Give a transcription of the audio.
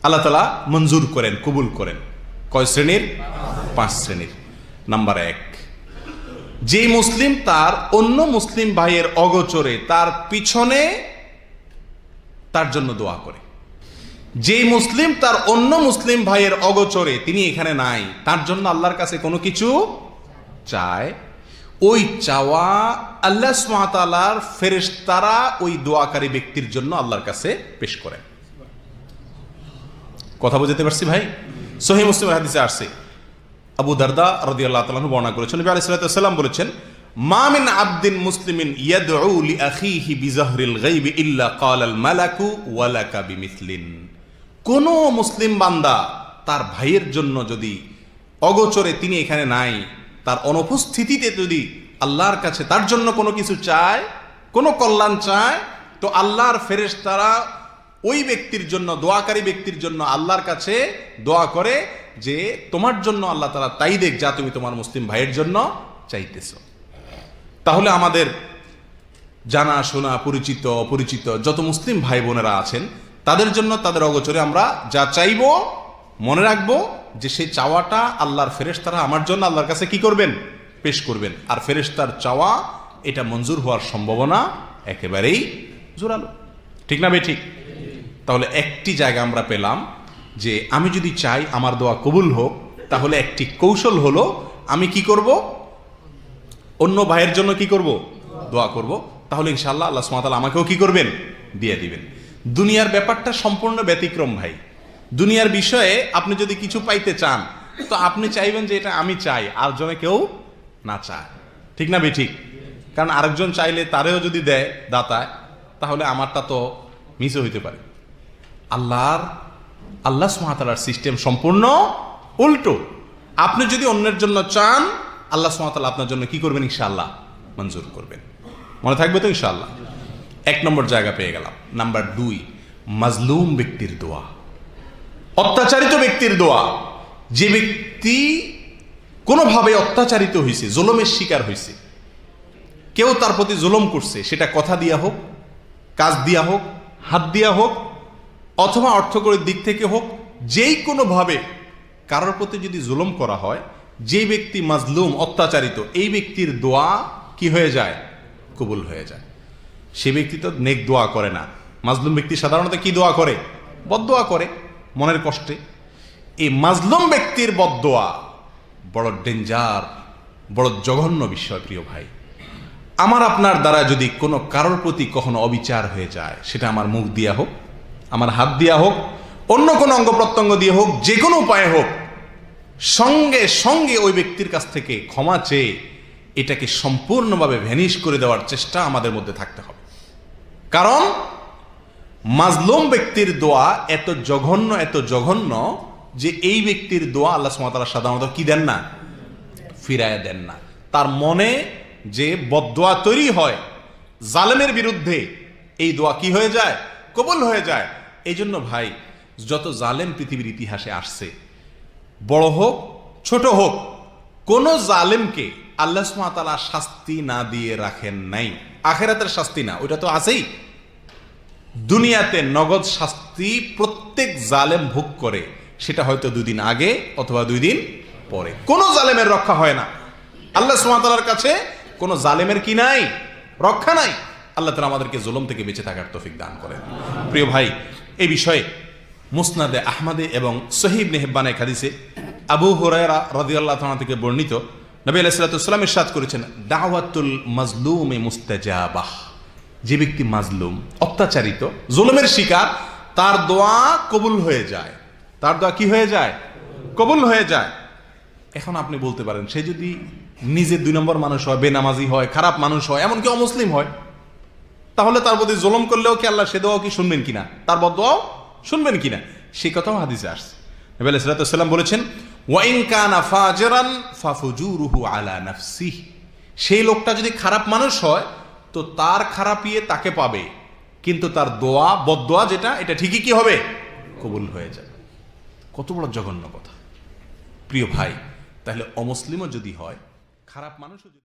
আল্লাহ তাআলা মঞ্জুর করেন, কবুল করেন। কয় শ্রেণীর? 5 শ্রেণীর। নাম্বার 1, যে মুসলিম তার অন্য মুসলিম ভাইয়ের অগোচরে তার পিছনে তার জন্য দোয়া করে। যে মুসলিম তার অন্য মুসলিম ভাইয়ের অগোচরে, তিনি এখানে নাই, তার জন্য আল্লাহর কাছে কোনো কিছু চায়, ওই চাওয়া আল্লাহ সুবহানাহু ওয়া তাআলার ফেরেশতারা ওই দোয়াকারী ব্যক্তির জন্য আল্লাহর কাছে পেশ করেন। কথা বুঝতে পারছি ভাই? সহিহ মুসলিমের হাদিসে আসছে, আবু দারদা রাদিয়াল্লাহু তাআলা আনহু বর্ণনা করেছেন, নবী আলাইহিস সালাম বলেছেন, মা মিন আবদিন মুসলিমিন ইয়াদউ লিআখিহি বিযাহরিল গায়বি ইল্লা ক্বালাল মালাকু ওয়া লাকা বিমিসলিন। কোন মুসলিম বান্দা তার ভাইয়ের জন্য যদি অগোচরে, তিনি এখানে নাই, তার অনুপস্থিতিতে যদি আল্লাহর কাছে তার জন্য কোনো কিছু চায়, কোনো কল্যাণ চায়, তো আল্লাহর ফেরেশতারা ওই ব্যক্তির জন্য, দোয়াকারী ব্যক্তির জন্য আল্লাহর কাছে দোয়া করে যে তোমার জন্য আল্লাহ তাআলা তাই দেখ যা তুমি তোমার মুসলিম ভাইয়ের জন্য চাইতেছ। তাহলে আমাদের জানা শোনা, পরিচিত অপরিচিত যত মুসলিম ভাই বোনেরা আছেন, তাদের জন্য তাদের অগোচরে আমরা যা চাইব, মনে রাখবো যে সেই চাওয়াটা আল্লাহর ফেরেশতারা আমার জন্য আল্লাহর কাছে কি করবেন? পেশ করবেন। আর ফেরেশতার চাওয়া এটা মঞ্জুর হওয়ার সম্ভাবনা একেবারেই জোরালো। ঠিক না ভাই? ঠিক। তাহলে একটি জায়গা আমরা পেলাম যে আমি যদি চাই আমার দোয়া কবুল হোক, তাহলে একটি কৌশল হলো আমি কি করব? অন্য ভাইয়ের জন্য কি করব? দোয়া করব। তাহলে ইনশাআল্লাহ আল্লাহ সুবহানাহু ওয়া তাআলা আমাকেও কি করবেন? দিয়ে দিবেন। দুনিয়ার ব্যাপারটা সম্পূর্ণ ব্যতিক্রম ভাই। দুনিয়ার বিষয়ে আপনি যদি কিছু পাইতে চান, তো আপনি চাইবেন যে এটা আমি চাই, আর জনে কেউ না চায়। ঠিক না ভাই? ঠিক। কারণ আরেকজন চাইলে তারেও যদি দেয় দাতায়, তাহলে আমারটা তো মিসও হইতে পারে। আল্লাহ সুবহানাহু ওয়া তাআলার সিস্টেম সম্পূর্ণ উল্টো। আপনি যদি অন্যের জন্য চান, আল্লাহ সুবহানাহু ওয়া তাআলা আপনার জন্য কি করবেন? ইনশাআল্লাহ মঞ্জুর করবেন। মনে থাকবে তো ইনশাআল্লাহ? 1 নম্বর জায়গা পেয়ে গেলাম। নাম্বার 2, মাজলুম ব্যক্তির দোয়া, অত্যাচারিত ব্যক্তির দোয়া। যে ব্যক্তি কোনোভাবে অত্যাচারিত হয়েছে, জুলুমের শিকার হয়েছে, কেউ তার প্রতি জুলুম করছে, সেটা কথা দিয়া হোক, কাজ দিয়া হোক, হাত দিয়া হোক, অথবা অর্থকরীর দিক থেকে হোক, যেই কোনোভাবে কারোর প্রতি যদি জুলুম করা হয়, যে ব্যক্তি মাজলুম, অত্যাচারিত, এই ব্যক্তির দোয়া কি হয়ে যায়? কবুল হয়ে যায়। সে ব্যক্তি তো নেক দোয়া করে না। মাজলুম ব্যক্তি সাধারণত কি দোয়া করে? বদদোয়া করে, মনের কষ্টে। এই মাজলুম ব্যক্তির বদদোয়া বড় ডেঞ্জার, বড় জঘন্য বিষয় প্রিয় ভাই। আমার আপনার দ্বারা যদি কোনো কারোর প্রতি কখনো অবিচার হয়ে যায়, সেটা আমার মুখ দিয়া হোক, আমার হাত দিয়া হোক, অন্য কোনো অঙ্গ প্রত্যঙ্গ দিয়ে হোক, যে কোনো উপায়ে হোক, সঙ্গে সঙ্গে ওই ব্যক্তির কাছ থেকে ক্ষমা চেয়ে এটাকে সম্পূর্ণভাবে ভ্যানিশ করে দেওয়ার চেষ্টা আমাদের মধ্যে থাকতে হবে। কারণ মাজলুম ব্যক্তির দোয়া এত জঘন্য যে এই ব্যক্তির দোয়া আল্লাহ সুবহানাহু ওয়া তাআলা সাধারণত কি দেন না? ফিরায় দেন না। তার মনে যে বদদোয়া তৈরি হয় জালেমের বিরুদ্ধে, এই দোয়া কি হয়ে যায়? কবুল হয়ে যায়। এই জন্য ভাই, যত জালেম পৃথিবীর ইতিহাসে আসছে, বড় হোক ছোট হোক, কোন জালেমকে আল্লাহ সুবহানাহু ওয়া তাআলা শাস্তি না দিয়ে রাখেন নাই। আখিরাতের শাস্তি না, ওইটা তো আছেই। দুনিয়াতে নগদ শাস্তি প্রত্যেক জালেম ভোগ করে, সেটা হয়তো 2 দিন আগে অথবা 2 দিন পরে। কোন জালেমের রক্ষা হয় না। আল্লাহ সুবহানাহু ওয়া তাআলার কাছে কোন জালেমের কি নাই? রক্ষা নাই। আল্লাহ তাআলা আমাদেরকে জুলুম থেকে বেঁচে থাকার তৌফিক দান করেন। প্রিয় ভাই, এই বিষয়ে মুসনাদে আহমদে এবং সহিহ ইবনে হিব্বানে হাদিসে আবু হুরায়রা রাদিয়াল্লাহু তাআলা থেকে বর্ণিত, নবী আলাইহিস সালাতু ওয়াস সালাম ইরশাদ করেছেন, দাওয়াতুল মাজলুমি মুস্তাজাবাহ। যে ব্যক্তি মাজলুম, অত্যাচারিত, জুলুমের শিকার, তার দোয়া কবুল হয়ে যায়। তার দোয়া কি হয়ে যায়? কবুল হয়ে যায়। এখন আপনি বলতে পারেন, সে যদি নিজে 2 নম্বর মানুষ হয়, বেনামাজি হয়, খারাপ মানুষ হয়, এমনকি অমুসলিম হয়, তাহলে তার প্রতি জুলুম করলেও কি আল্লাহ সে দোয়াও কি শুনবেন কিনা? তার বদদোয়াও শুনবেন কিনা? সেই কথাও হাদিসে আসছে। নবী আলাইহিস সালাতু ওয়াস সালাম বলেছেন, ওয়া ইন কানা ফাজিরান ফাফুজুরুহু আলা নাফসিহি। সেই লোকটা যদি খারাপ মানুষ হয়, তো তার খারাপিয়ে তাকে পাবে, কিন্তু তার দোয়া, বদদোয়া যেটা, এটা ঠিকই কি হবে? কবুল হয়ে যাবে। কত বড় জঘন্য কথা প্রিয় ভাই। তাহলে অমুসলিমও যদি হয়, খারাপ মানুষও যদি